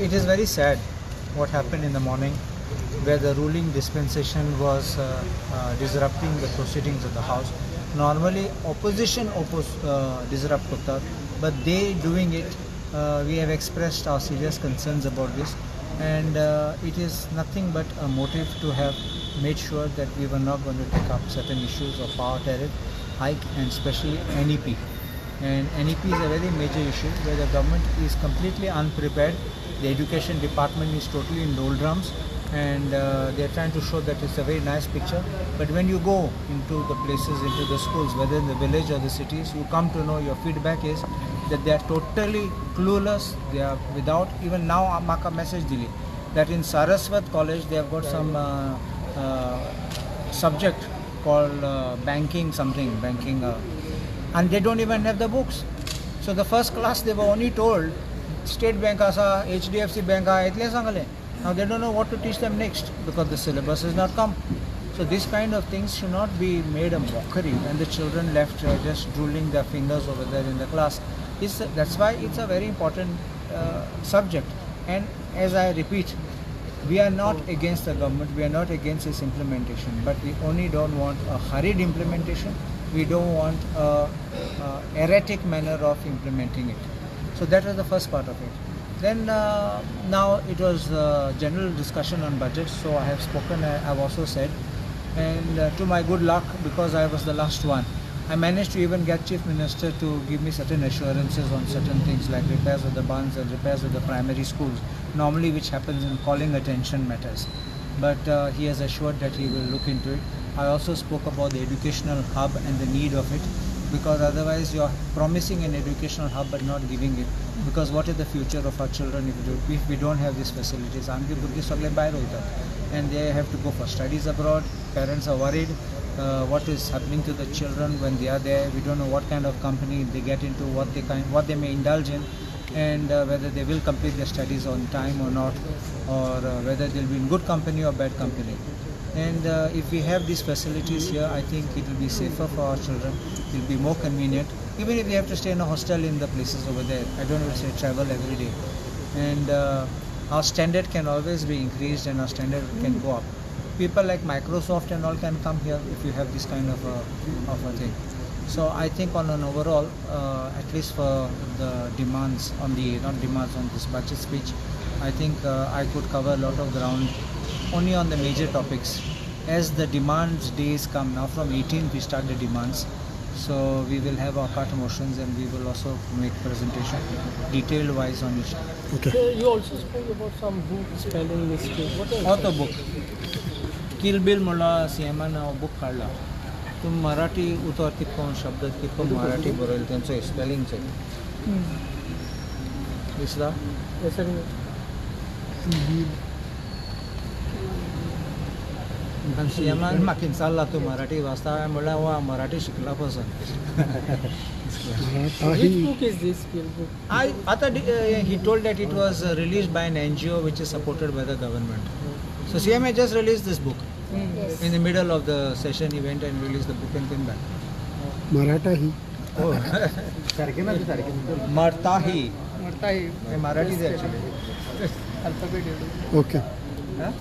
It is very sad what happened in the morning, where the ruling dispensation was disrupting the proceedings of the House. Normally, opposition disrupt kota, but they doing it. We have expressed our serious concerns about this, and it is nothing but a motive to have made sure that we were not going to take up certain issues of power tariff hike, and especially NEP. And NEP is a very major issue where the government is completely unprepared. The education department is totally in doldrums, and they are trying to show that it's a very nice picture. But when you go into the places, into the schools, whether in the village or the cities, you come to know, your feedback is that they are totally clueless. They are without, even now Maka message dili, that in Saraswat College they have got some subject called banking, and they don't even have the books. So the first class they were only told State Bank asa, HDFC Bank itle sangale. Now they don't know what to teach them next because the syllabus has not come. So this kind of things should not be made a mockery, and the children left just drooling their fingers over there in the class. That's why it's a very important subject. And as I repeat, we are not against the government, we are not against its implementation, but we only don't want a hurried implementation. We don't want a erratic manner of implementing it. So that was the first part of it. Then now it was general discussion on budget, so I have spoken, I've also said, and to my good luck, because I was the last one, I managed to even get Chief Minister to give me certain assurances on certain things like repairs of the bunds and repairs of the primary schools, normally which happens in calling attention matters. But he has assured that he will look into it. I also spoke about the educational hub and the need of it, because otherwise you are promising an educational hub but not giving it. Because what is the future of our children if we don't have these facilities? And they have to go for studies abroad. Parents are worried what is happening to the children when they are there. We don't know what kind of company they get into, what they may indulge in, and whether they will complete their studies on time or not, or whether they'll be in good company or bad company. And if we have these facilities here, I think it will be safer for our children. It will be more convenient. Even if they have to stay in a hostel in the places over there, I don't want to say travel every day. And our standard can always be increased, and our standard can go up. People like Microsoft and all can come here if you have this kind of a thing. So I think on an overall, at least for the demands on the, not demands on this budget speech, I think I could cover a lot of ground only on the major topics. As the demands days come, now from 18th we start the demands. So we will have our cut motions, and we will also make presentation detailed wise on each. Okay. So you also spoke about some book spelling mistake. What else? Auto book. Kill Bill Mula Siamana book Karla. तुम मराठी उतर कितकोण शब्द कितको मराठी बरोयल त्यांचो spelling check दिसला सियामान म्हाका इंचाल्ला तूं मराठी वाचता म्हणल्यार वा मराठी शिकला पासून. Which book is this skill book? He told that it was released by an NGO which is supported by the government. So CMA just released this book. Yes. In the middle of the session he went and released the book and came back. Marathi. Oh. Martahi. Martahi. Marathi is actually. Alphabet. Okay. Huh?